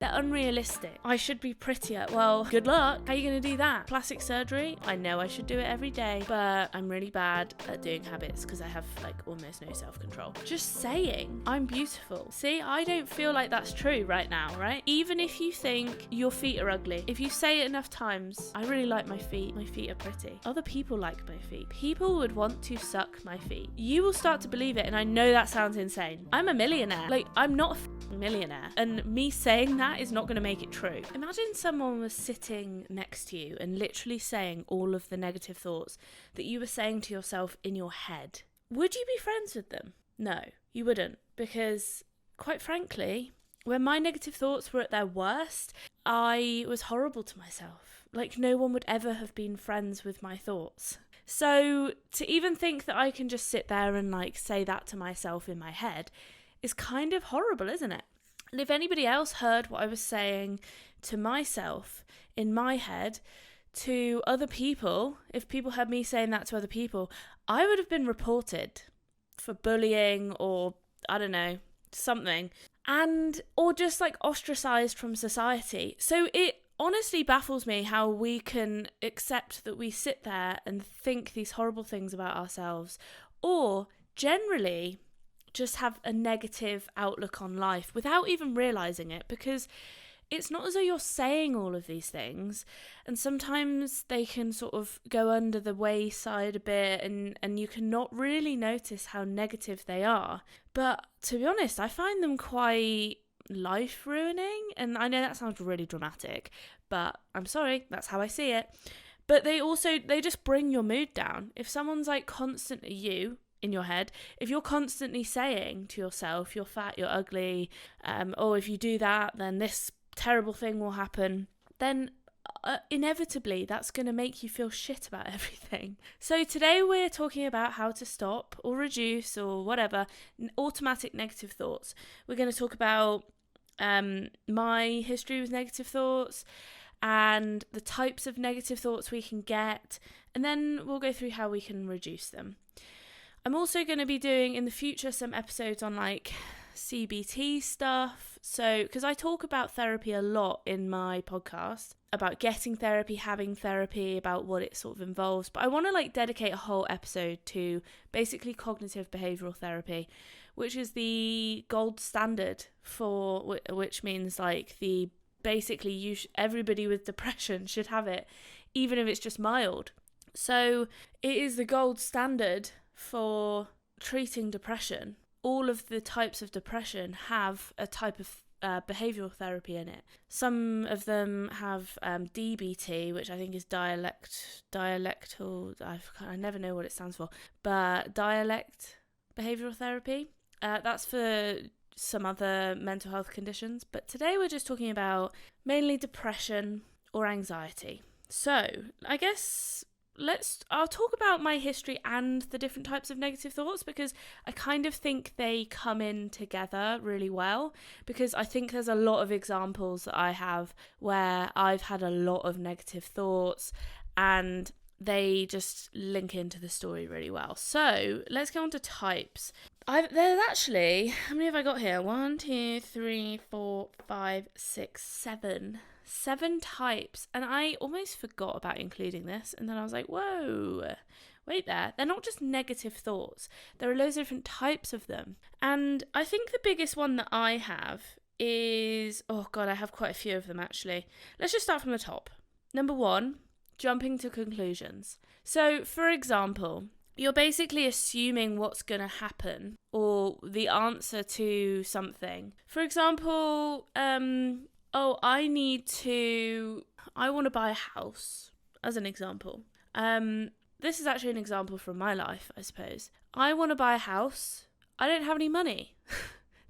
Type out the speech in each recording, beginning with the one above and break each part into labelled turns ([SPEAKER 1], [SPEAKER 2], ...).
[SPEAKER 1] They're unrealistic. I should be prettier. Well, good luck. How are you going to do that? Plastic surgery? I know I should do it every day, but I'm really bad at doing habits because I have like almost no self-control. Just saying, I'm beautiful. See, I don't feel like that's true right now, right? Even if you think your feet are ugly, if you say it enough times, I really like my feet. My feet are pretty. Other people like my feet. People would want to suck my feet. You will start to believe it, and I know that sounds insane. I'm a millionaire. Like, I'm not a millionaire, and me saying that is not going to make it true. Imagine someone was sitting next to you and literally saying all of the negative thoughts that you were saying to yourself in your head. Would you be friends with them? No, you wouldn't, because quite frankly, when my negative thoughts were at their worst, I was horrible to myself. Like, no one would ever have been friends with my thoughts. So to even think that I can just sit there and like say that to myself in my head is kind of horrible, isn't it? And if anybody else heard what I was saying to myself in my head to other people, if people heard me saying that to other people, I would have been reported for bullying or, I don't know, something. Or just like ostracized from society. So it honestly baffles me how we can accept that we sit there and think these horrible things about ourselves, or generally just have a negative outlook on life without even realizing it, because it's not as though you're saying all of these things, and sometimes they can sort of go under the wayside a bit and you can not really notice how negative they are. But to be honest, I find them quite life ruining, and I know that sounds really dramatic, but I'm sorry, that's how I see it. But they just bring your mood down. If someone's like constantly in your head, if you're constantly saying to yourself, you're fat, you're ugly, or if you do that, then this terrible thing will happen, then inevitably that's going to make you feel shit about everything. So today we're talking about how to stop or reduce or whatever automatic negative thoughts. We're going to talk about my history with negative thoughts and the types of negative thoughts we can get, and then we'll go through how we can reduce them. I'm also going to be doing in the future some episodes on like CBT stuff. So, because I talk about therapy a lot in my podcast, about getting therapy, having therapy, about what it sort of involves. But I want to like dedicate a whole episode to basically cognitive behavioral therapy, which is the gold standard for, which means like everybody with depression should have it, even if it's just mild. So it is the gold standard for treating depression. All of the types of depression have a type of behavioural therapy in it. Some of them have DBT, which I think is dialectal, I never know what it stands for, but dialect behavioural therapy. That's for some other mental health conditions, but today we're just talking about mainly depression or anxiety. So I guess I'll talk about my history and the different types of negative thoughts, because I kind of think they come in together really well, because I think there's a lot of examples that I have where I've had a lot of negative thoughts and they just link into the story really well. So let's go on to types. There's actually, how many have I got here? 1, 2, 3, 4, 5, 6, 7. 7 types, and I almost forgot about including this, and then I was like, whoa, wait there, they're not just negative thoughts, there are loads of different types of them. And I think the biggest one that I have is, oh god, I have quite a few of them actually. Let's just start from the top. Number 1, jumping to conclusions. So for example, you're basically assuming what's going to happen or the answer to something. For example, I want to buy a house, as an example. This is actually an example from my life, I suppose. I want to buy a house. I don't have any money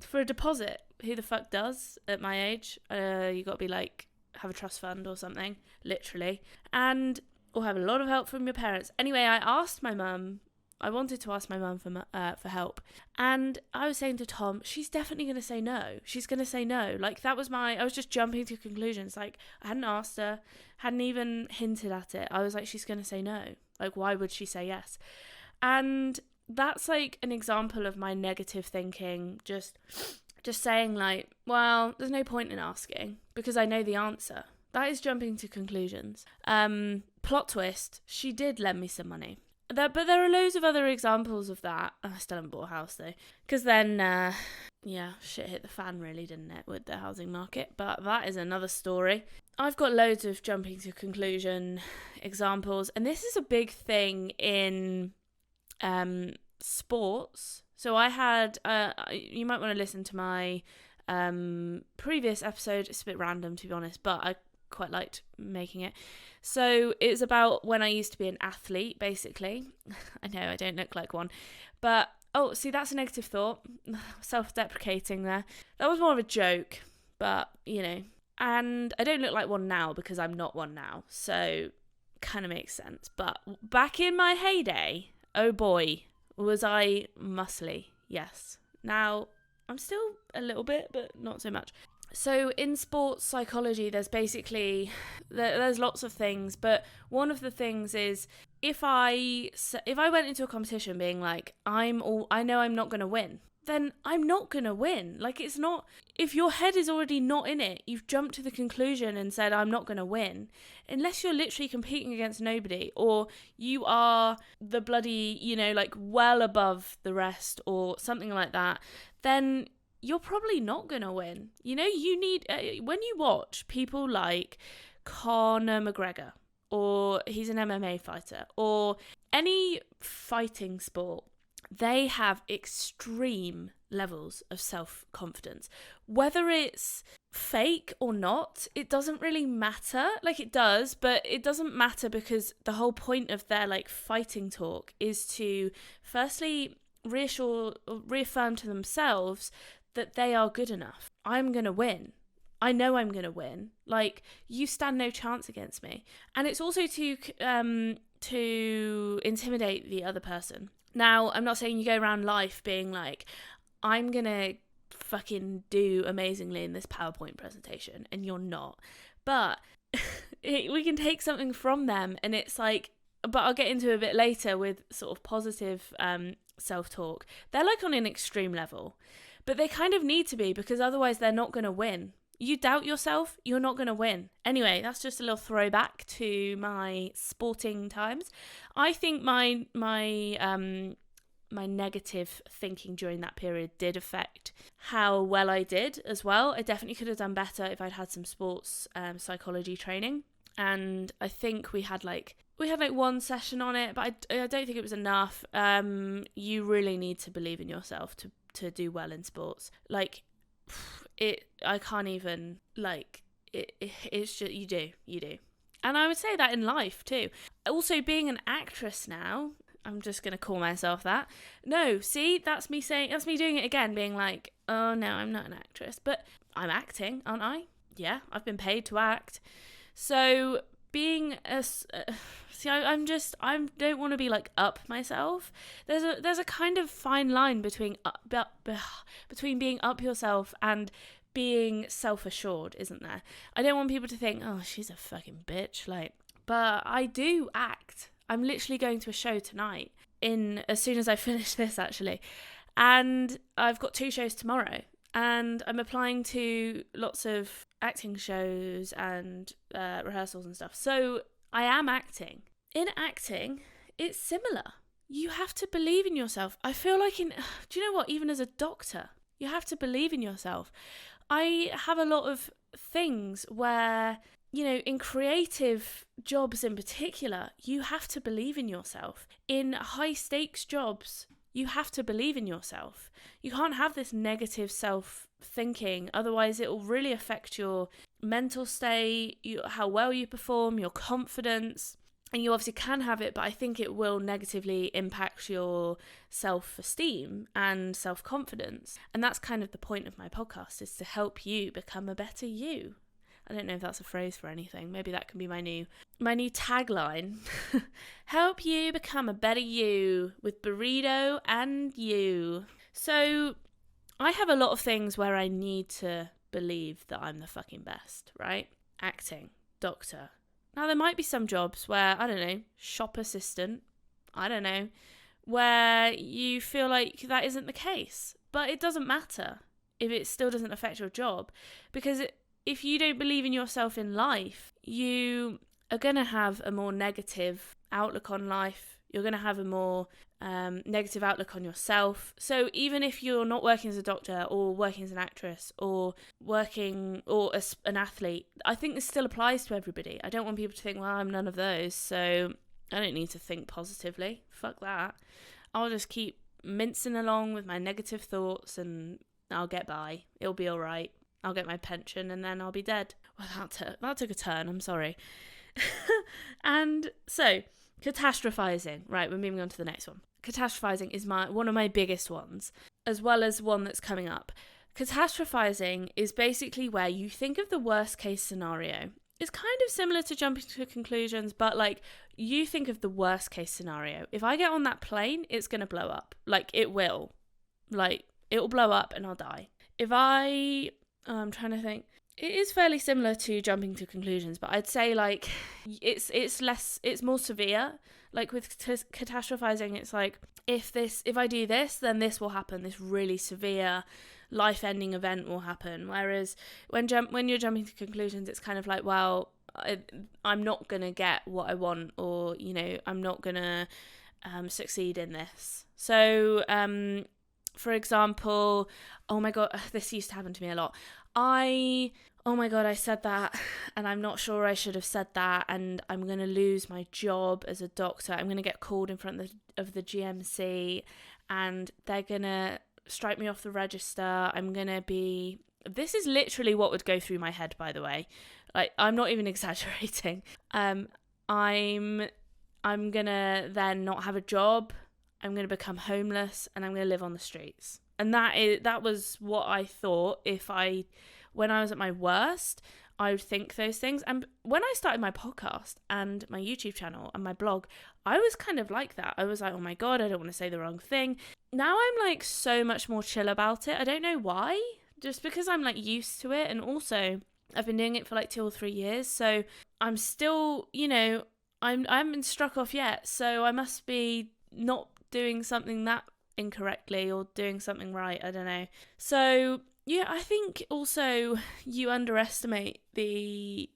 [SPEAKER 1] for a deposit. Who the fuck does at my age? You got to be like, have a trust fund or something, literally. Or have a lot of help from your parents. Anyway, I wanted to ask my mum for help. And I was saying to Tom, she's definitely going to say no. She's going to say no. Like, I was just jumping to conclusions. Like, I hadn't asked her, hadn't even hinted at it. I was like, she's going to say no. Like, why would she say yes? And that's like an example of my negative thinking just just saying like, well, there's no point in asking because I know the answer. That is jumping to conclusions. Plot twist, she did lend me some money. But there are loads of other examples of that. I still haven't bought a house though. Because then, shit hit the fan really, didn't it, with the housing market. But that is another story. I've got loads of jumping to conclusion examples. And this is a big thing in sports. So I had, you might want to listen to my previous episode. It's a bit random, to be honest, but I quite liked making it. So it's about when I used to be an athlete, basically. I know I don't look like one, but see, that's a negative thought. Self-deprecating there. That was more of a joke, but and I don't look like one now because I'm not one now, so kind of makes sense. But back in my heyday, oh boy, was I muscly. Yes. Now I'm still a little bit, but not so much. So in sports psychology, there's lots of things, but one of the things is if I went into a competition being like, I know I'm not going to win, then I'm not going to win. Like, it's not, if your head is already not in it, you've jumped to the conclusion and said, I'm not going to win, unless you're literally competing against nobody, or you are the bloody, like well above the rest or something like that, then you're probably not going to win. You need, when you watch people like Conor McGregor, or he's an MMA fighter, or any fighting sport, they have extreme levels of self-confidence. Whether it's fake or not, it doesn't really matter. Like, it does, but it doesn't matter because the whole point of their like fighting talk is to firstly reaffirm to themselves that they are good enough. I'm going to win. I know I'm going to win. Like, you stand no chance against me. And it's also to intimidate the other person. Now, I'm not saying you go around life being like, I'm going to fucking do amazingly in this PowerPoint presentation, and you're not. But we can take something from them, and it's like, but I'll get into it a bit later with sort of positive self-talk. They're like on an extreme level. But they kind of need to be, because otherwise they're not going to win. You doubt yourself, you're not going to win. Anyway, that's just a little throwback to my sporting times. I think my negative thinking during that period did affect how well I did as well. I definitely could have done better if I'd had some sports psychology training. And I think we had one session on it, but I don't think it was enough. You really need to believe in yourself to do well in sports. Like, I can't even, like, it's just, you do. And I would say that in life too. Also, being an actress now, I'm just going to call myself that. No, see, that's me doing it again, being like, oh no, I'm not an actress, but I'm acting, aren't I? Yeah, I've been paid to act. So being I don't want to be like up myself. There's a kind of fine line between being up yourself and being self-assured, isn't there? I don't want people to think, oh, she's a fucking bitch, like, but I do act. I'm literally going to a show tonight as soon as I finish this, actually, and I've got 2 shows tomorrow, and I'm applying to lots of acting shows and rehearsals and stuff. So I am acting. In acting, it's similar. You have to believe in yourself. I feel like do you know what? Even as a doctor, you have to believe in yourself. I have a lot of things where, in creative jobs in particular, you have to believe in yourself. In high stakes jobs, you have to believe in yourself. You can't have this negative self-thinking, otherwise it will really affect your mental state, how well you perform, your confidence. And you obviously can have it, but I think it will negatively impact your self-esteem and self-confidence. And that's kind of the point of my podcast, is to help you become a better you. I don't know if that's a phrase for anything. Maybe that can be my new tagline. Help you become a better you with Burrito and you. So I have a lot of things where I need to believe that I'm the fucking best, right? Acting, doctor. Now, there might be some jobs where, I don't know, shop assistant, I don't know, where you feel like that isn't the case. But it doesn't matter. if it still doesn't affect your job. Because if you don't believe in yourself in life, you are going to have a more negative outlook on life. You're going to have a more negative outlook on yourself. So even if you're not working as a doctor or working as an actress or working or as an athlete, I think this still applies to everybody. I don't want people to think, well, I'm none of those, so I don't need to think positively. Fuck that. I'll just keep mincing along with my negative thoughts and I'll get by. It'll be all right. I'll get my pension and then I'll be dead. Well, that took a turn. I'm sorry. And so, catastrophizing. Right, we're moving on to the next one. Catastrophizing is one of my biggest ones, as well as one that's coming up. Catastrophizing is basically where you think of the worst case scenario. It's kind of similar to jumping to conclusions, but like you think of the worst case scenario. If I get on that plane, it's going to blow up. Like it will. Like it will blow up and I'll die. I'm trying to think. It is fairly similar to jumping to conclusions, but I'd say like it's more severe. Like with catastrophizing, it's like if I do this, then this will happen. This really severe life-ending event will happen. Whereas when you're jumping to conclusions, it's kind of like, well, I'm not gonna get what I want, or I'm not gonna succeed in this. So, for example, oh my god, this used to happen to me a lot. Oh my god, I said that and I'm not sure I should have said that and I'm going to lose my job as a doctor. I'm going to get called in front of the GMC and they're going to strike me off the register. This is literally what would go through my head, by the way. Like, I'm not even exaggerating. I'm going to then not have a job. I'm going to become homeless and I'm going to live on the streets. And that was what I thought when I was at my worst, I would think those things. And when I started my podcast and my YouTube channel and my blog, I was kind of like that. I was like, oh my God, I don't want to say the wrong thing. Now I'm like so much more chill about it. I don't know why, just because I'm like used to it. And also I've been doing it for like 2 or 3 years. So I'm still, I haven't been struck off yet. So I must be not doing something that incorrectly or doing something right. I don't know. So yeah, I think also you overestimate the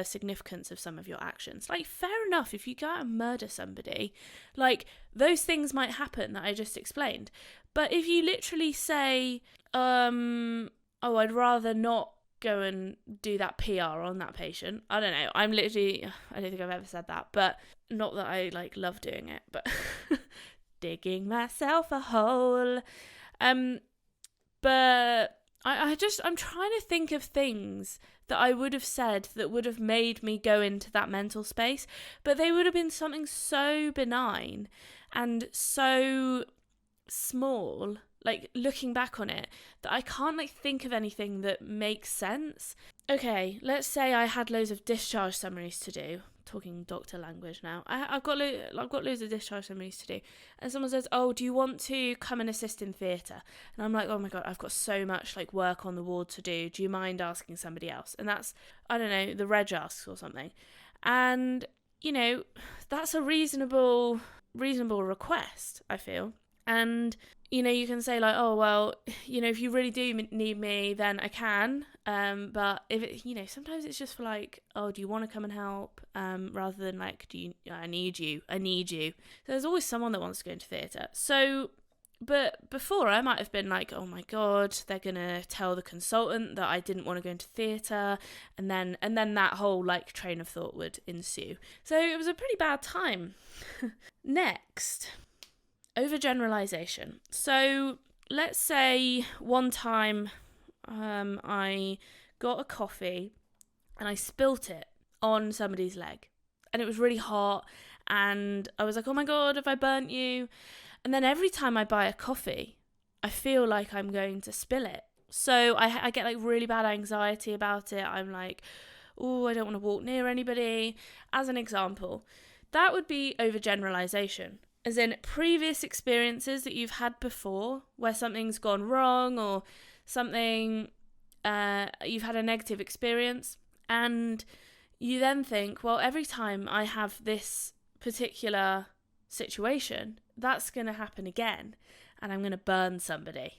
[SPEAKER 1] significance of some of your actions. Like, fair enough, if you go out and murder somebody, like, those things might happen that I just explained. But if you literally say, oh, I'd rather not go and do that PR on that patient. I don't know. I don't think I've ever said that, but not that I, like, love doing it, but digging myself a hole. But I'm trying to think of things that I would have said that would have made me go into that mental space, but they would have been something so benign and so small, like looking back on it, that I can't like think of anything that makes sense. Okay, let's say I had loads of discharge summaries to do. Talking doctor language now. I've got loads of discharge summaries to do, and someone says, "Oh, do you want to come and assist in theatre?" And I'm like, "Oh my god, I've got so much like work on the ward to do. Do you mind asking somebody else?" And that's, I don't know, the reg asks or something, and that's a reasonable request, I feel. And you can say like, oh well, if you really do need me, then I can. But if it, sometimes it's just for like, oh, do you want to come and help? Rather than like, I need you. So there's always someone that wants to go into theatre. So, but before I might have been like, oh my god, they're gonna tell the consultant that I didn't want to go into theatre, and then that whole like train of thought would ensue. So it was a pretty bad time. Next. Overgeneralization. So let's say one time I got a coffee and I spilt it on somebody's leg and it was really hot and I was like, oh my god, have I burnt you? And then every time I buy a coffee, I feel like I'm going to spill it. So I get like really bad anxiety about it. I'm like, oh, I don't want to walk near anybody. As an example, that would be overgeneralization. As in previous experiences that you've had before where something's gone wrong or something, you've had a negative experience, and you then think, well, every time I have this particular situation, that's going to happen again and I'm going to burn somebody.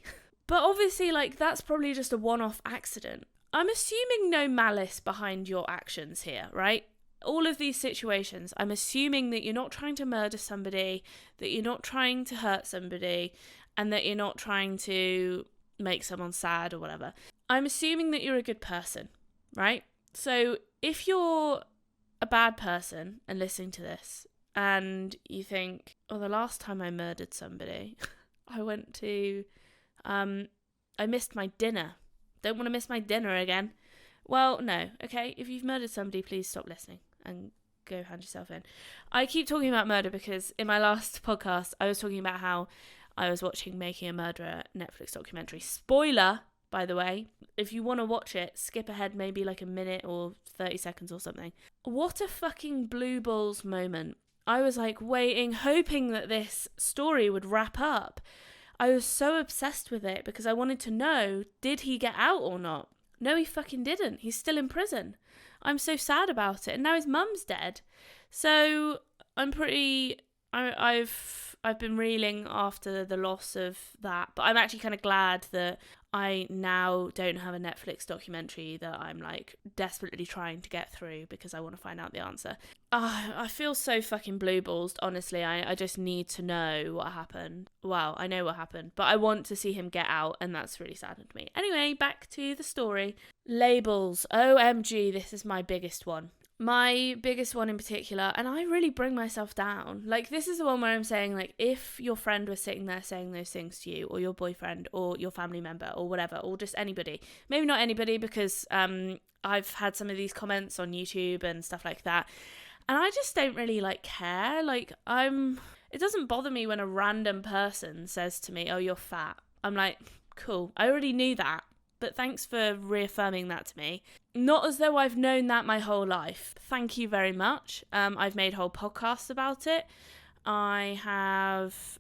[SPEAKER 1] But obviously, like, that's probably just a one-off accident. I'm assuming no malice behind your actions here, right? All of these situations, I'm assuming that you're not trying to murder somebody, that you're not trying to hurt somebody, and that you're not trying to make someone sad or whatever. I'm assuming that you're a good person, right? So if you're a bad person and listening to this and you think, oh, the last time I murdered somebody, I went to, I missed my dinner. Don't want to miss my dinner again. Well, no, okay? If you've murdered somebody, please stop listening and go hand yourself in. I keep talking about murder because in my last podcast, I was talking about how I was watching Making a Murderer Netflix documentary. Spoiler, by the way. If you want to watch it, skip ahead maybe like a minute or 30 seconds or something. What a fucking blue balls moment. I was like waiting, hoping that this story would wrap up. I was so obsessed with it because I wanted to know, did he get out or not? No, he fucking didn't. He's still in prison. I'm so sad about it. And now his mum's dead. So I'm pretty... I've been reeling after the loss of that. But I'm actually kind of glad that I now don't have a Netflix documentary that I'm like desperately trying to get through because I want to find out the answer. I feel so fucking blue balls, honestly. I just need to know what happened. Well, I know what happened, but I want to see him get out, and that's really saddened me. Anyway, back to the story. Labels. OMG, this is my biggest one. My biggest one in particular, and I really bring myself down. Like, this is the one where I'm saying, like, if your friend was sitting there saying those things to you, or your boyfriend, or your family member, or whatever, or just anybody, maybe not anybody, because I've had some of these comments on YouTube and stuff like that, and I just don't really, like, care. Like, it doesn't bother me when a random person says to me, oh, you're fat. I'm like, cool, I already knew that. But thanks for reaffirming that to me. Not as though I've known that my whole life. Thank you very much. I've made whole podcasts about it. I have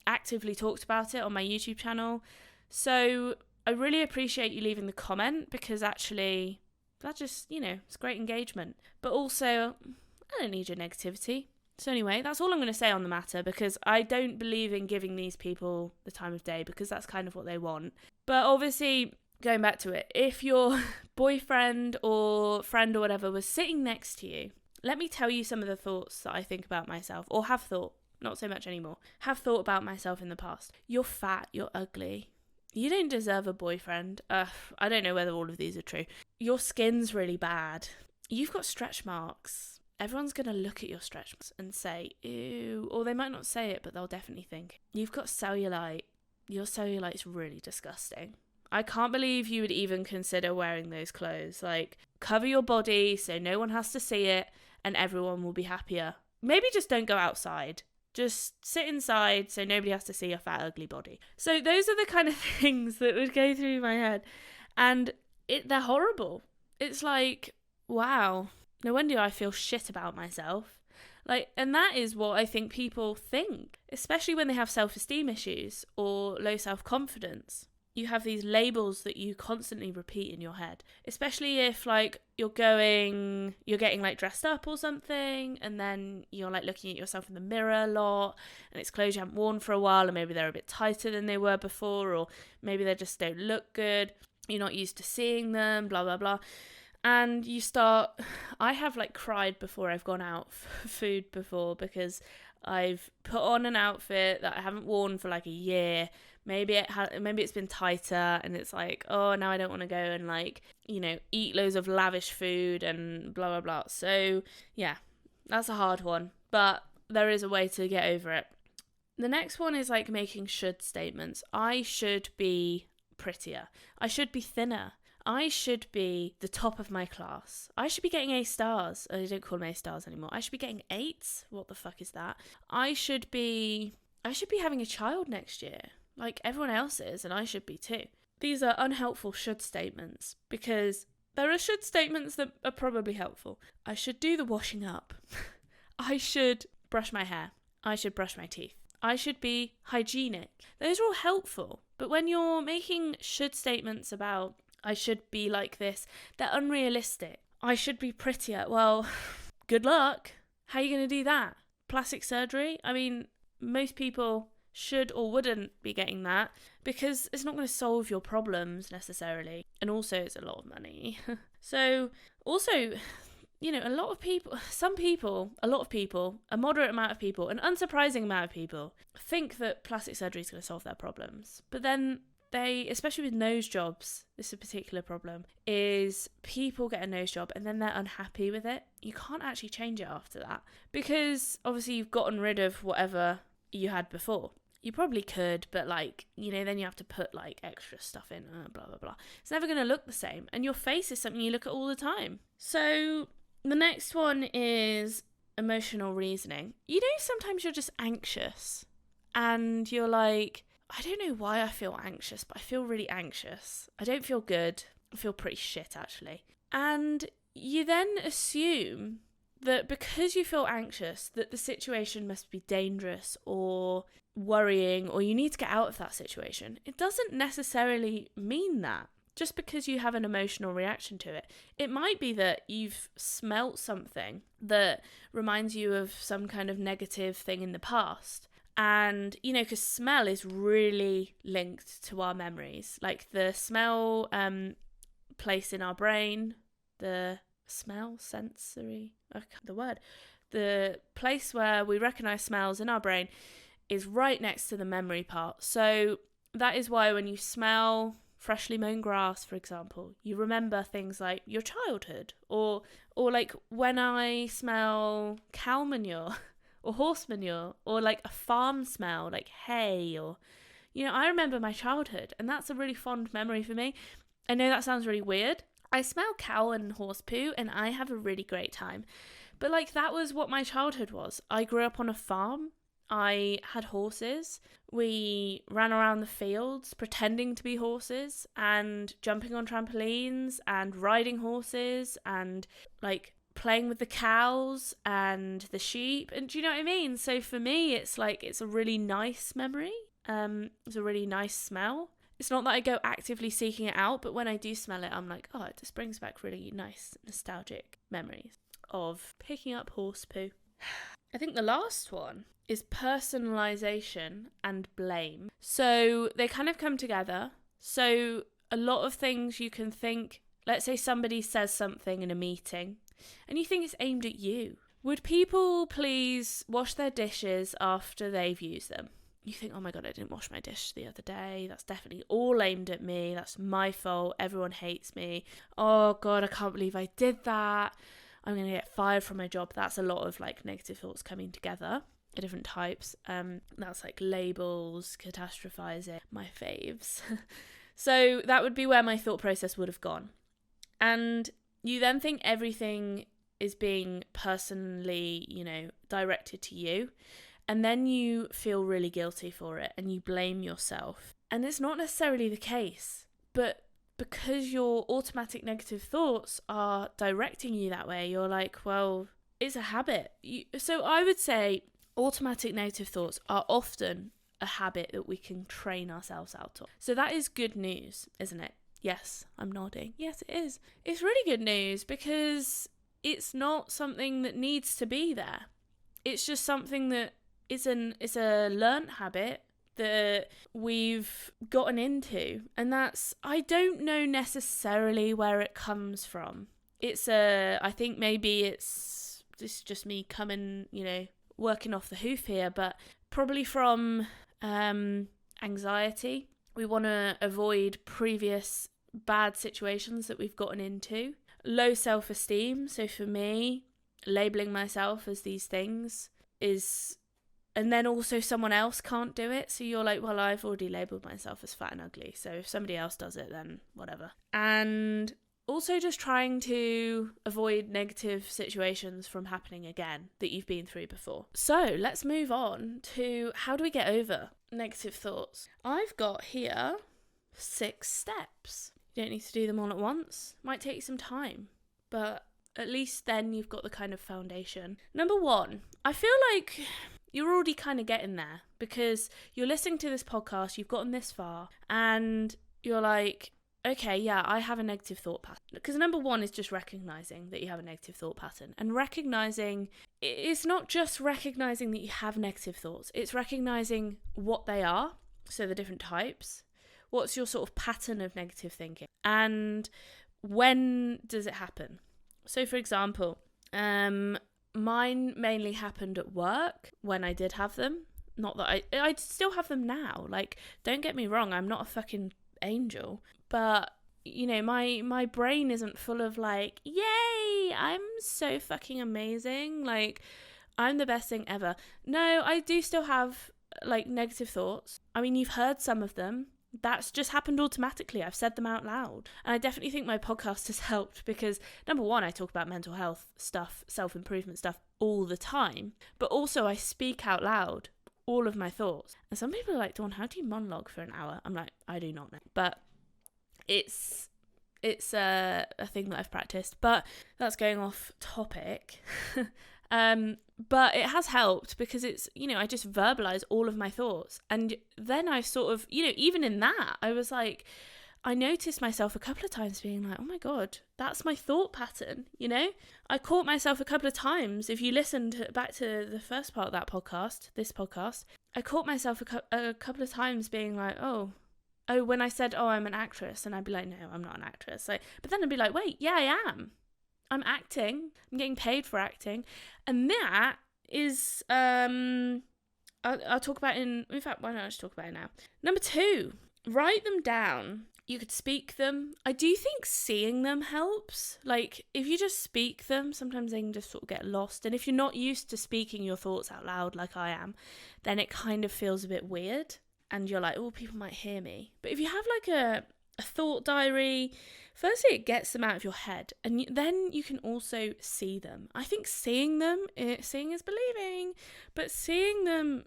[SPEAKER 1] actively talked about it on my YouTube channel. So I really appreciate you leaving the comment because actually that just, it's great engagement. But also, I don't need your negativity. So anyway, that's all I'm going to say on the matter because I don't believe in giving these people the time of day because that's kind of what they want. But obviously, going back to it, if your boyfriend or friend or whatever was sitting next to you, let me tell you some of the thoughts that I think about myself, or have thought, not so much anymore, have thought about myself in the past. You're fat, you're ugly. You don't deserve a boyfriend. I don't know whether all of these are true. Your skin's really bad. You've got stretch marks. Everyone's going to look at your stretch marks and say, ew, or they might not say it, but they'll definitely think, you've got cellulite. Your cellulite's really disgusting. I can't believe you would even consider wearing those clothes. Like, cover your body so no one has to see it and everyone will be happier. Maybe just don't go outside. Just sit inside so nobody has to see your fat, ugly body. So those are the kind of things that would go through my head. And they're horrible. It's like, wow, no wonder I feel shit about myself. Like, and that is what I think people think, especially when they have self-esteem issues or low self-confidence. You have these labels that you constantly repeat in your head, especially if like you're getting like dressed up or something, and then you're like looking at yourself in the mirror a lot, and it's clothes you haven't worn for a while, and maybe they're a bit tighter than they were before, or maybe they just don't look good. You're not used to seeing them, blah, blah, blah. And you start, I have like cried before I've gone out for food before because I've put on an outfit that I haven't worn for like a year. Maybe it's been tighter and it's like, oh, now I don't want to go and like, eat loads of lavish food and blah, blah, blah. So yeah, that's a hard one, but there is a way to get over it. The next one is like making should statements. I should be prettier. I should be thinner. I should be the top of my class. I should be getting A stars. I don't call them A stars anymore. I should be getting 8s. What the fuck is that? I should be having a child next year, like everyone else is, and I should be too. These are unhelpful should statements because there are should statements that are probably helpful. I should do the washing up. I should brush my hair. I should brush my teeth. I should be hygienic. Those are all helpful. But when you're making should statements about I should be like this, they're unrealistic. I should be prettier. Well, good luck. How are you going to do that? Plastic surgery? I mean, most people should or wouldn't be getting that, because it's not going to solve your problems necessarily. And also it's a lot of money. So also, you know, a lot of people, a moderate amount of people, an unsurprising amount of people think that plastic surgery is going to solve their problems. But then they, especially with nose jobs, this is a particular problem, is people get a nose job and then they're unhappy with it. You can't actually change it after that, because obviously you've gotten rid of whatever you had before. You probably could, but like, you know, then you have to put like extra stuff in, blah, blah, blah. It's never going to look the same. And your face is something you look at all the time. So the next one is emotional reasoning. You know, sometimes you're just anxious and you're like, I don't know why I feel anxious, but I feel really anxious. I don't feel good. I feel pretty shit, actually. And you then assume that because you feel anxious, that the situation must be dangerous or worrying, or you need to get out of that situation. It doesn't necessarily mean that. Just because you have an emotional reaction to it. It might be that you've smelt something that reminds you of some kind of negative thing in the past. And, you know, because smell is really linked to our memories. Like the smell place in our brain, the smell sensory, the place where we recognise smells in our brain is right next to the memory part. So that is why when you smell freshly mown grass, for example, you remember things like your childhood, or like when I smell cow manure or horse manure, or like a farm smell like hay, or, you know, I remember my childhood, and that's a really fond memory for me. I know that sounds really weird. I smell cow and horse poo and I have a really great time, but like that was what my childhood was. I grew up on a farm. I had horses. We ran around the fields pretending to be horses and jumping on trampolines and riding horses and like playing with the cows and the sheep. And do you know what I mean? So for me, it's like, it's a really nice memory. It's a really nice smell. It's not that I go actively seeking it out, but when I do smell it, I'm like, oh, it just brings back really nice nostalgic memories of picking up horse poo. I think the last one is personalization and blame. So they kind of come together. So a lot of things you can think, let's say somebody says something in a meeting and you think it's aimed at you. Would people please wash their dishes after they've used them? You think, oh my God, I didn't wash my dish the other day. That's definitely all aimed at me. That's my fault. Everyone hates me. Oh God, I can't believe I did that. I'm going to get fired from my job. That's a lot of like negative thoughts coming together. Different types. That's like labels, catastrophizing, my faves. So that would be where my thought process would have gone. And you then think everything is being personally, you know, directed to you. And then you feel really guilty for it and you blame yourself. And it's not necessarily the case, but because your automatic negative thoughts are directing you that way, you're like, well, it's a habit. So I would say automatic negative thoughts are often a habit that we can train ourselves out of. So that is good news, isn't it? Yes, I'm nodding. Yes, it is. It's really good news because it's not something that needs to be there. It's just something that it's a learnt habit that we've gotten into. And that's, I don't know necessarily where it comes from. I think maybe it's just me coming, you know, working off the hoof here, but probably from anxiety. We want to avoid previous bad situations that we've gotten into. Low self-esteem. So for me, labeling myself as these things is, and then also someone else can't do it. So you're like, well, I've already labelled myself as fat and ugly. So if somebody else does it, then whatever. And also just trying to avoid negative situations from happening again that you've been through before. So let's move on to how do we get over negative thoughts? I've got here 6 steps. You don't need to do them all at once. Might take some time, but at least then you've got the kind of foundation. Number 1, I feel like you're already kind of getting there because you're listening to this podcast, you've gotten this far, and you're like, okay, yeah, I have a negative thought pattern. Because number one is just recognizing that you have a negative thought pattern. And recognizing, it's not just recognizing that you have negative thoughts, it's recognizing what they are. So the different types. What's your sort of pattern of negative thinking? And when does it happen? So for example, mine mainly happened at work when I did have them. Not that I still have them now. Like, don't get me wrong, I'm not a fucking angel. But, you know, my brain isn't full of like, yay, I'm so fucking amazing. Like, I'm the best thing ever. No, I do still have like negative thoughts. I mean, you've heard some of them. That's just happened automatically. I've said them out loud. And I definitely think my podcast has helped because, number one, I talk about mental health stuff, self-improvement stuff all the time. But also I speak out loud all of my thoughts. And some people are like, Dawn, how do you monologue for an hour? I'm like, I do not know. But it's a thing that I've practiced. But that's going off topic. But it has helped because it's, you know, I just verbalize all of my thoughts. And then I sort of, you know, even in that, I was like, I noticed myself a couple of times being like, oh my God, that's my thought pattern, you know? I caught myself a couple of times. If you listened back to the first part of that podcast, this podcast, I caught myself a couple of times being like, oh, when I said, oh, I'm an actress, and I'd be like, no, I'm not an actress. Like, but then I'd be like, wait, yeah, I am. I'm acting. I'm getting paid for acting. And that is, I'll talk about in fact, why don't I just talk about it now? Number 2, write them down. You could speak them. I do think seeing them helps. Like, if you just speak them, sometimes they can just sort of get lost. And if you're not used to speaking your thoughts out loud like I am, then it kind of feels a bit weird. And you're like, oh, people might hear me. But if you have like a thought diary, firstly, it gets them out of your head. And then you can also see them. I think seeing them, seeing is believing. But seeing them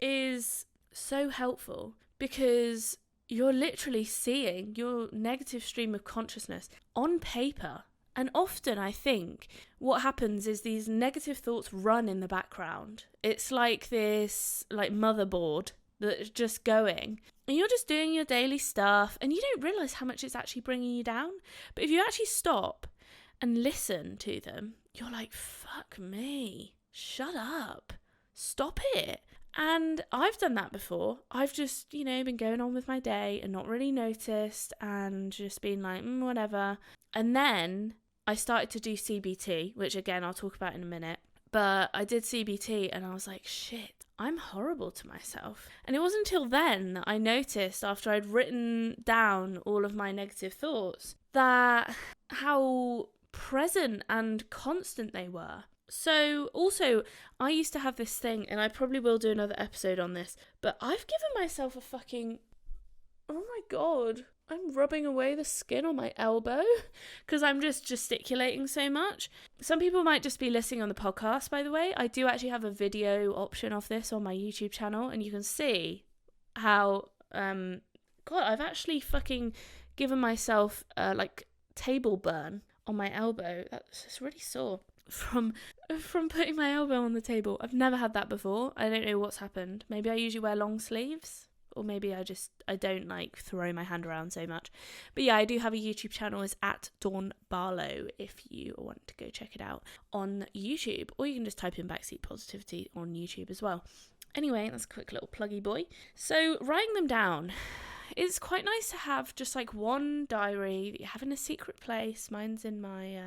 [SPEAKER 1] is so helpful because you're literally seeing your negative stream of consciousness on paper. And often I think what happens is these negative thoughts run in the background. It's like this like motherboard that's just going. And you're just doing your daily stuff and you don't realise how much it's actually bringing you down. But if you actually stop and listen to them, you're like, fuck me, shut up, stop it. And I've done that before. I've just, you know, been going on with my day and not really noticed and just been like, whatever. And then I started to do CBT, which again, I'll talk about in a minute. But I did CBT and I was like, shit, I'm horrible to myself. And it wasn't until then that I noticed, after I'd written down all of my negative thoughts, that how present and constant they were. So also, I used to have this thing, and I probably will do another episode on this, but I've given myself a fucking, oh my God, I'm rubbing away the skin on my elbow because I'm just gesticulating so much. Some people might just be listening on the podcast, by the way. I do actually have a video option of this on my YouTube channel, and you can see how, God, I've actually fucking given myself like table burn on my elbow. It's really sore from putting my elbow on the table. I've never had that before. I don't know what's happened. Maybe I usually wear long sleeves, or maybe I don't like throw my hand around so much. But yeah, I do have a YouTube channel. It's at Dawn Barlow if you want to go check it out on YouTube, or you can just type in Backseat Positivity on YouTube as well. Anyway, that's a quick little pluggy boy. So writing them down, it's quite nice to have just like one diary that you have in a secret place. Mine's in my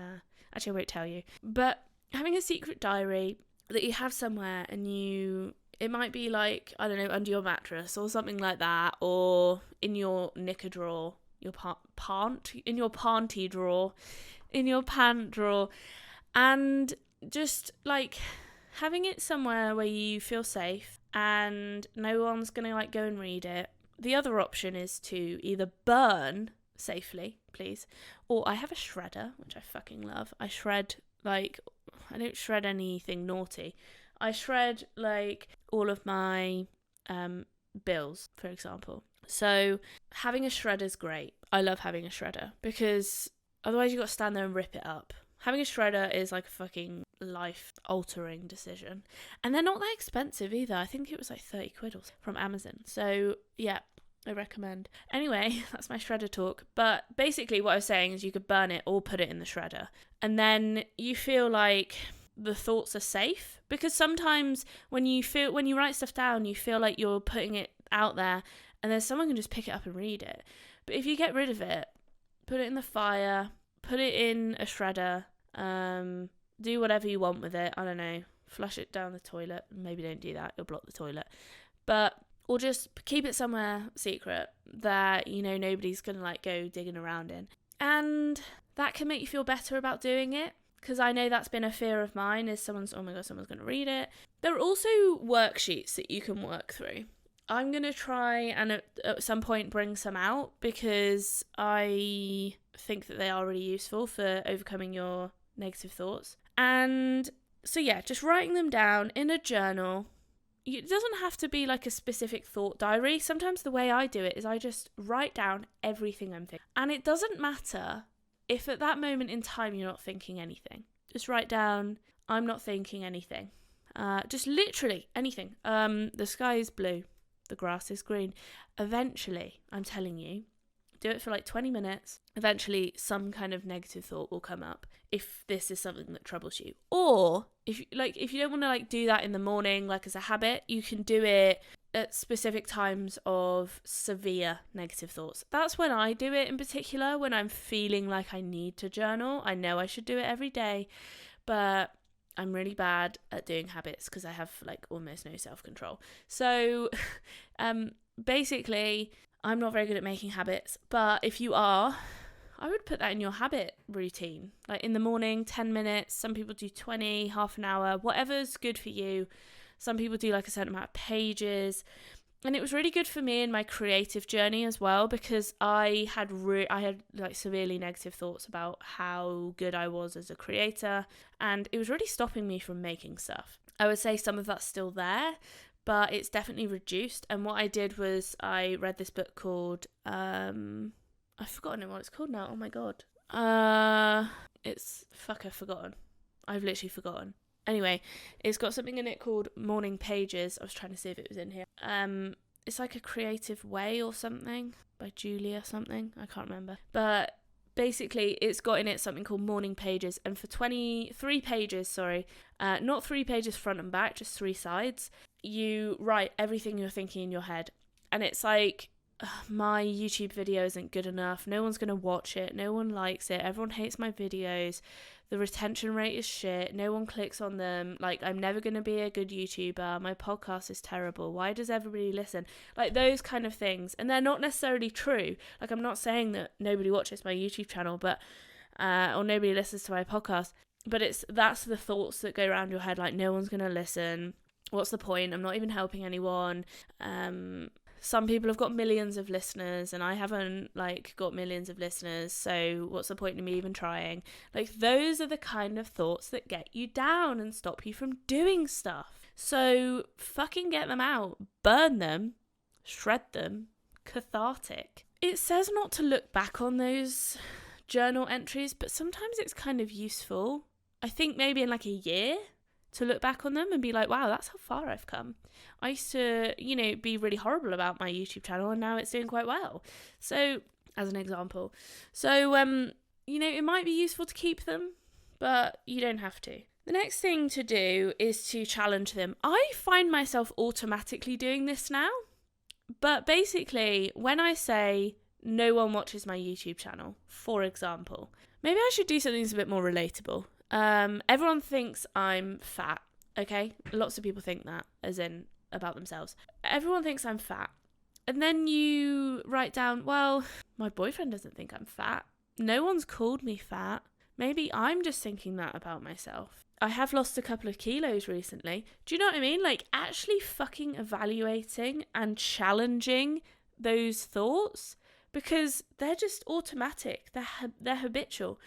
[SPEAKER 1] actually I won't tell you, but having a secret diary that you have somewhere, and it might be like, I don't know, under your mattress or something like that, or in your knicker drawer, your in your panty drawer, in your pant drawer, and just like having it somewhere where you feel safe and no one's gonna like go and read it. The other option is to either burn safely, please, or I have a shredder, which I fucking love. I shred, like, I don't shred anything naughty. I shred like all of my bills, for example. So having a shredder is great. I love having a shredder because otherwise you got to stand there and rip it up. Having a shredder is like a fucking life-altering decision. And they're not that expensive either. I think it was like 30 quid from Amazon. So yeah, I recommend. Anyway, that's my shredder talk. But basically what I was saying is you could burn it or put it in the shredder. And then you feel like the thoughts are safe. Because sometimes when you write stuff down, you feel like you're putting it out there and then someone can just pick it up and read it. But if you get rid of it, put it in the fire, put it in a shredder, do whatever you want with it. I don't know, flush it down the toilet. Maybe don't do that, you'll block the toilet. Or just keep it somewhere secret that, nobody's going to like go digging around in. And that can make you feel better about doing it. Because I know that's been a fear of mine, is someone's going to read it. There are also worksheets that you can work through. I'm going to try and at some point bring some out because I think that they are really useful for overcoming your negative thoughts. And so yeah, just writing them down in a journal. It doesn't have to be like a specific thought diary. Sometimes the way I do it is I just write down everything I'm thinking. And it doesn't matter if at that moment in time you're not thinking anything. Just write down, I'm not thinking anything. Just literally anything. The sky is blue. The grass is green. Eventually, I'm telling you, do it for like 20 minutes. Eventually, some kind of negative thought will come up if this is something that troubles you. Or if you don't want to like do that in the morning, like as a habit, you can do it at specific times of severe negative thoughts. That's when I do it in particular, when I'm feeling like I need to journal. I know I should do it every day, but I'm really bad at doing habits because I have like almost no self-control. So basically, I'm not very good at making habits, but if you are, I would put that in your habit routine. Like in the morning, 10 minutes, some people do 20, half an hour, whatever's good for you. Some people do like a certain amount of pages. And it was really good for me in my creative journey as well, because I had like severely negative thoughts about how good I was as a creator, and it was really stopping me from making stuff. I would say some of that's still there, but it's definitely reduced. And what I did was I read this book called I've forgotten what it's called now. Oh my god. I've forgotten. I've literally forgotten. Anyway, it's got something in it called Morning Pages. I was trying to see if it was in here. It's like a creative way or something by Julia something. I can't remember. But basically, it's got in it something called Morning Pages. And for 23 pages, not 3 pages front and back, just 3 sides, you write everything you're thinking in your head. And it's like, my YouTube video isn't good enough. No one's going to watch it. No one likes it. Everyone hates my videos. The retention rate is shit. No one clicks on them. Like, I'm never going to be a good YouTuber. My podcast is terrible. Why does everybody listen? Like, those kind of things. And they're not necessarily true. Like, I'm not saying that nobody watches my YouTube channel, but or nobody listens to my podcast. But that's the thoughts that go around your head. Like, no one's going to listen. What's the point? I'm not even helping anyone. Some people have got millions of listeners and I haven't got millions of listeners, so what's the point in me even trying? Like, those are the kind of thoughts that get you down and stop you from doing stuff. So fucking get them out, burn them, shred them, cathartic. It says not to look back on those journal entries, but sometimes it's kind of useful. I think maybe in like a year to look back on them and be like, wow, that's how far I've come. I used to, be really horrible about my YouTube channel and now it's doing quite well. So, as an example. So, it might be useful to keep them, but you don't have to. The next thing to do is to challenge them. I find myself automatically doing this now, but basically, when I say no one watches my YouTube channel, for example, maybe I should do something that's a bit more relatable. Everyone thinks I'm fat, okay? Lots of people think that, as in about themselves. Everyone thinks I'm fat. And then you write down, well, my boyfriend doesn't think I'm fat. No one's called me fat. Maybe I'm just thinking that about myself. I have lost a couple of kilos recently. Do you know what I mean? Like, actually fucking evaluating and challenging those thoughts, because they're just automatic. They're habitual.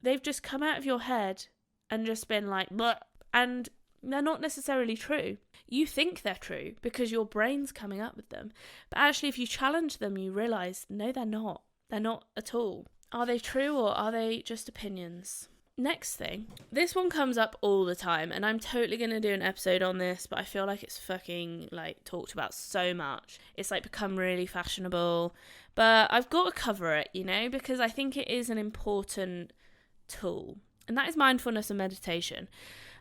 [SPEAKER 1] They've just come out of your head and just been like, bleh, and they're not necessarily true. You think they're true because your brain's coming up with them. But actually, if you challenge them, you realise, no, they're not. They're not at all. Are they true or are they just opinions? Next thing, this one comes up all the time, and I'm totally going to do an episode on this, but I feel like it's fucking, like, talked about so much. It's, like, become really fashionable, but I've got to cover it, you know, because I think it is an important tool, and that is mindfulness and meditation.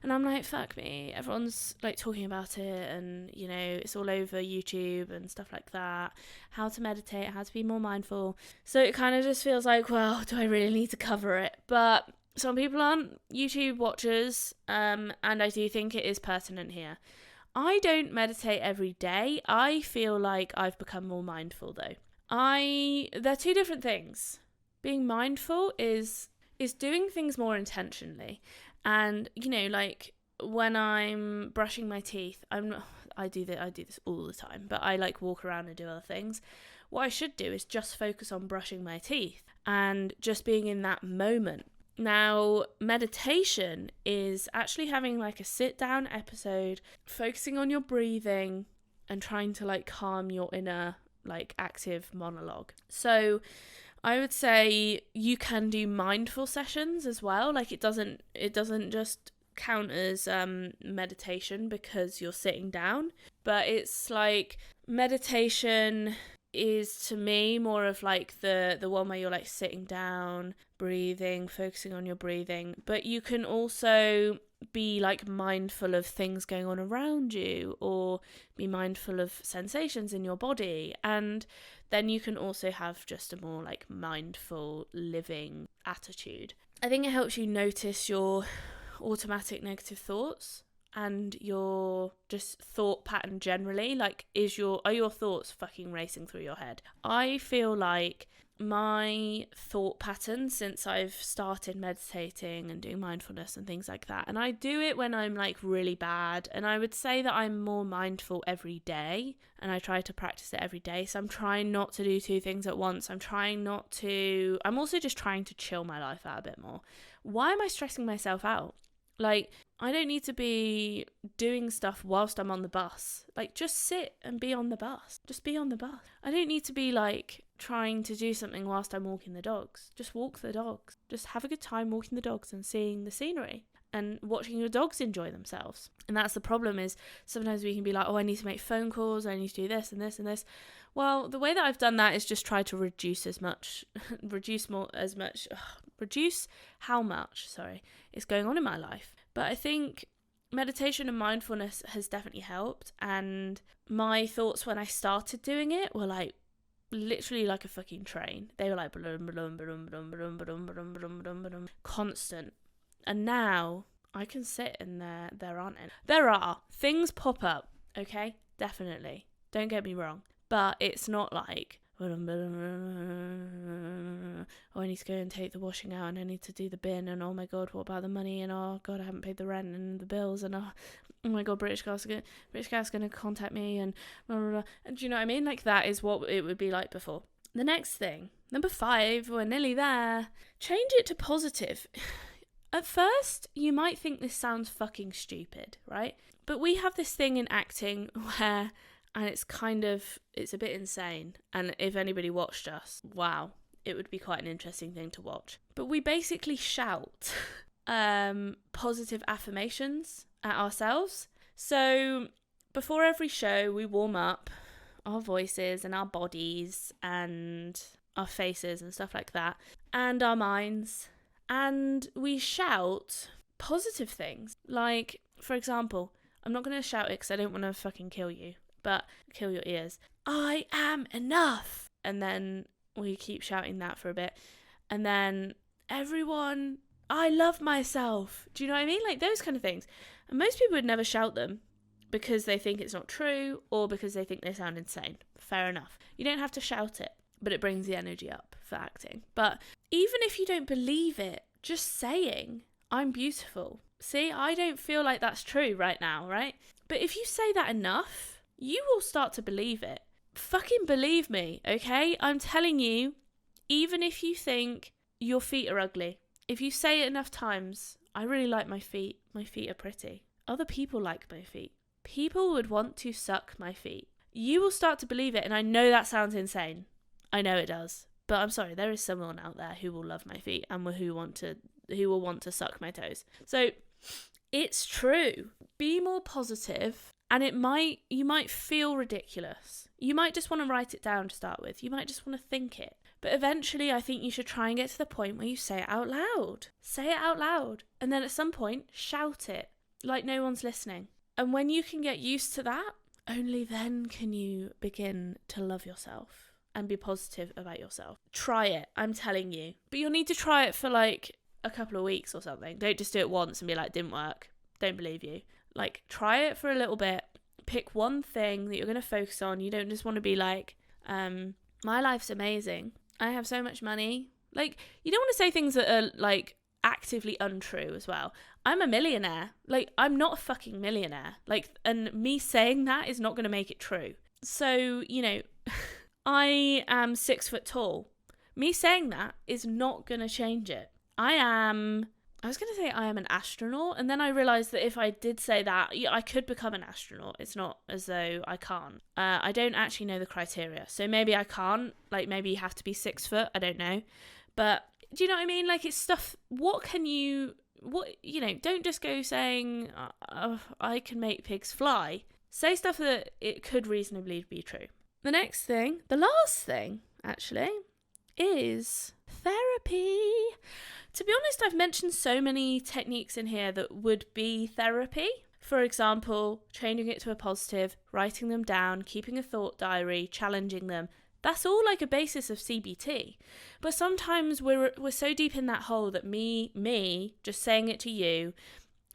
[SPEAKER 1] And I'm like, fuck me, everyone's like talking about it, and you know, it's all over YouTube and stuff like that, how to meditate, how to be more mindful. So it kind of just feels like, well, do I really need to cover it? But some people aren't YouTube watchers, and I do think it is pertinent here. I don't meditate every day. I feel like I've become more mindful though. They're two different things. Being mindful is doing things more intentionally. And, you know, like when I'm brushing my teeth, I do this all the time, but I like walk around and do other things. What I should do is just focus on brushing my teeth and just being in that moment. Now, meditation is actually having like a sit down episode, focusing on your breathing and trying to like calm your inner like active monologue. So I would say you can do mindful sessions as well. Like it doesn't just count as meditation because you're sitting down, but it's like meditation is to me more of like the one where you're like sitting down, breathing, focusing on your breathing, but you can also be like mindful of things going on around you or be mindful of sensations in your body, and then you can also have just a more like mindful living attitude. I think it helps you notice your automatic negative thoughts and your just thought pattern generally. Like, are your thoughts fucking racing through your head? I feel like my thought pattern since I've started meditating and doing mindfulness and things like that, and I do it when I'm like really bad, and I would say that I'm more mindful every day, and I try to practice it every day. So I'm trying not to do two things at once. I'm also just trying to chill my life out a bit more. Why am I stressing myself out? Like, I don't need to be doing stuff whilst I'm on the bus. Like, just sit and be on the bus. Just be on the bus. I don't need to be like trying to do something whilst I'm walking the dogs. Just walk the dogs. Just have a good time walking the dogs and seeing the scenery and watching your dogs enjoy themselves. And that's the problem, is sometimes we can be like, oh, I need to make phone calls, I need to do this and this and this. Well, the way that I've done that is just try to reduce how much is going on in my life. But I think meditation and mindfulness has definitely helped, and my thoughts when I started doing it were like literally like a fucking train. They were like constant. And now I can sit and there aren't any. There are things pop up, okay? Definitely. Don't get me wrong. But it's not like, oh, I need to go and take the washing out, and I need to do the bin, and oh my god, what about the money, and oh god, I haven't paid the rent and the bills, and oh my god, British Gas going to contact me, and blah, blah, blah. And do you know what I mean? Like, that is what it would be like before. The next thing, number 5, we're nearly there. Change it to positive. At first, you might think this sounds fucking stupid, right? But we have this thing in acting where, and it's a bit insane. And if anybody watched us, wow, it would be quite an interesting thing to watch. But we basically shout positive affirmations at ourselves. So before every show, we warm up our voices and our bodies and our faces and stuff like that, and our minds. And we shout positive things. Like, for example, I'm not going to shout it because I don't want to fucking kill you, but kill your ears. I am enough. And then we keep shouting that for a bit. And then everyone, I love myself. Do you know what I mean? Like, those kind of things. And most people would never shout them because they think it's not true or because they think they sound insane. Fair enough. You don't have to shout it, but it brings the energy up for acting. But even if you don't believe it, just saying, I'm beautiful. See, I don't feel like that's true right now, right? But if you say that enough, you will start to believe it. Fucking believe me, okay? I'm telling you, even if you think your feet are ugly, if you say it enough times, I really like my feet are pretty. Other people like my feet. People would want to suck my feet. You will start to believe it, and I know that sounds insane. I know it does. But I'm sorry, there is someone out there who will love my feet and who want to who will want to suck my toes. So it's true. Be more positive, and you might feel ridiculous. You might just want to write it down to start with. You might just want to think it. But eventually, I think you should try and get to the point where you say it out loud. Say it out loud. And then at some point, shout it like no one's listening. And when you can get used to that, only then can you begin to love yourself and be positive about yourself. Try it, I'm telling you. But you'll need to try it for like a couple of weeks or something. Don't just do it once and be like, didn't work. Don't believe you. Like, try it for a little bit. Pick one thing that you're going to focus on. You don't just want to be like, my life's amazing. I have so much money. Like, you don't want to say things that are like actively untrue as well. I'm a millionaire. Like, I'm not a fucking millionaire. Like, and me saying that is not going to make it true. So, you know, I am 6 foot tall. Me saying that is not going to change it. I was going to say I am an astronaut, and then I realised that if I did say that, I could become an astronaut. It's not as though I can't. I don't actually know the criteria, so maybe I can't. Like, maybe you have to be 6 foot, I don't know. But do you know what I mean? Like, it's stuff, don't just go saying, I can make pigs fly. Say stuff that it could reasonably be true. The last thing, actually, is therapy. To be honest, I've mentioned so many techniques in here that would be therapy. For example, changing it to a positive, writing them down, keeping a thought diary, challenging them. That's all like a basis of CBT. But sometimes we're so deep in that hole that me just saying it to you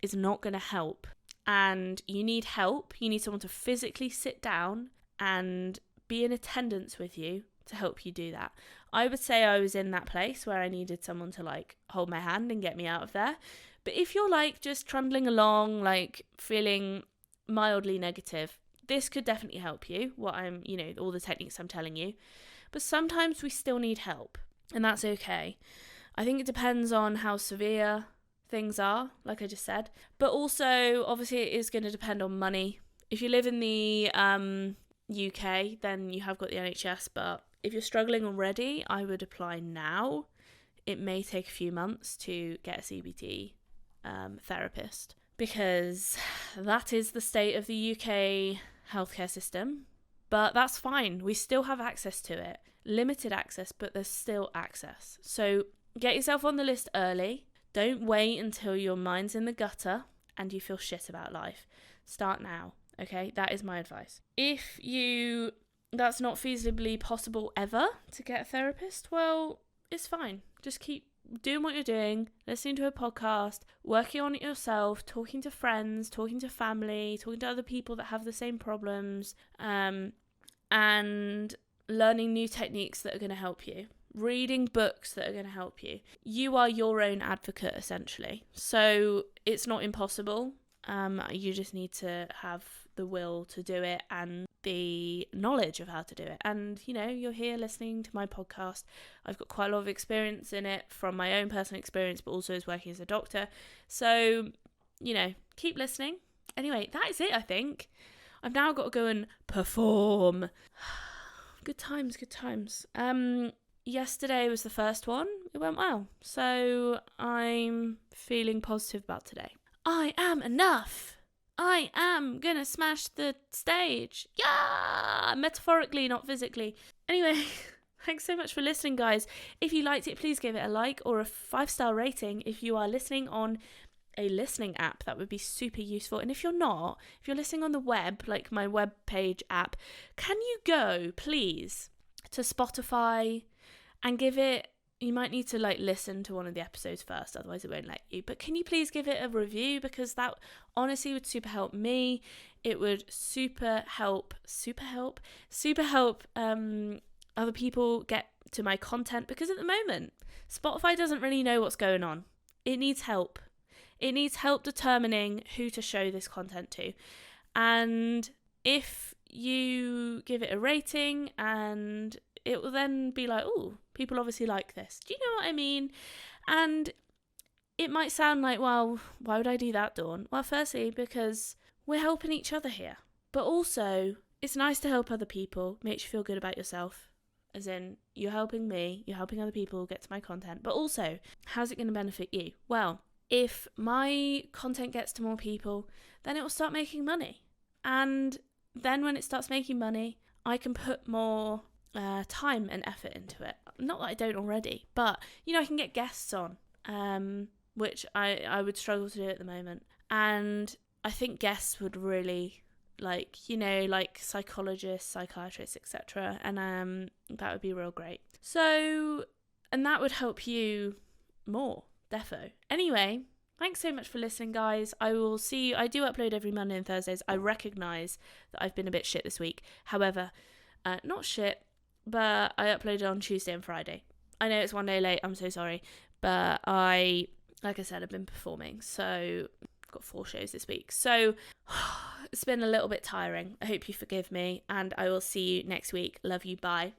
[SPEAKER 1] is not going to help. And you need help. You need someone to physically sit down and be in attendance with you to help you do that. I would say I was in that place where I needed someone to like hold my hand and get me out of there. But if you're like just trundling along, like feeling mildly negative, this could definitely help you. All the techniques I'm telling you. But sometimes we still need help, and that's okay. I think it depends on how severe things are, like I just said. But also, obviously, it is going to depend on money. If you live in the UK, then you have got the NHS, but if you're struggling already, I would apply now. It may take a few months to get a CBT therapist, because that is the state of the UK healthcare system. But that's fine. We still have access to it. Limited access, but there's still access. So get yourself on the list early. Don't wait until your mind's in the gutter and you feel shit about life. Start now, okay? That is my advice. If that's not feasibly possible ever to get a therapist, well, it's fine. Just keep doing what you're doing, listening to a podcast, working on it yourself, talking to friends, talking to family, talking to other people that have the same problems, and learning new techniques that are going to help you. Reading books that are going to help you. You are your own advocate, essentially. So it's not impossible. You just need to have the will to do it and the knowledge of how to do it. And, you're here listening to my podcast. I've got quite a lot of experience in it from my own personal experience, but also as working as a doctor. So, keep listening. Anyway, that is it, I think. I've now got to go and perform. Good times. Yesterday was the first one. It went well. So I'm feeling positive about today. I am enough. I am gonna smash the stage. Yeah! Metaphorically, not physically. Anyway, thanks so much for listening, guys. If you liked it, please give it a like or a 5-star rating if you are listening on a listening app. That would be super useful. And if you're not, if you're listening on the web, like my web page app, can you go, please, to Spotify and give it, you might need to listen to one of the episodes first, otherwise it won't let you. But can you please give it a review? Because that honestly would super help me. It would super help other people get to my content, because at the moment, Spotify doesn't really know what's going on. It needs help. It needs help determining who to show this content to. And if you give it a rating, and it will then be like, oh, people obviously like this. Do you know what I mean? And it might sound like, well, why would I do that, Dawn? Well, firstly, because we're helping each other here. But also, it's nice to help other people. Makes you feel good about yourself. As in, you're helping me, you're helping other people get to my content, but also, how's it going to benefit you? Well, if my content gets to more people, then it will start making money. And then when it starts making money, I can put more time and effort into it. Not that I don't already, but, I can get guests on, which I would struggle to do at the moment. And I think guests would really, like psychologists, psychiatrists, etc. And that would be real great. So, and that would help you more, defo. Anyway, thanks so much for listening, guys. I will see you. I do upload every Monday and Thursdays. I recognise that I've been a bit shit this week. However, not shit, but I uploaded on Tuesday and Friday. I know it's one day late. I'm so sorry. But like I said, I've been performing. So I've got 4 shows this week. So it's been a little bit tiring. I hope you forgive me. And I will see you next week. Love you. Bye.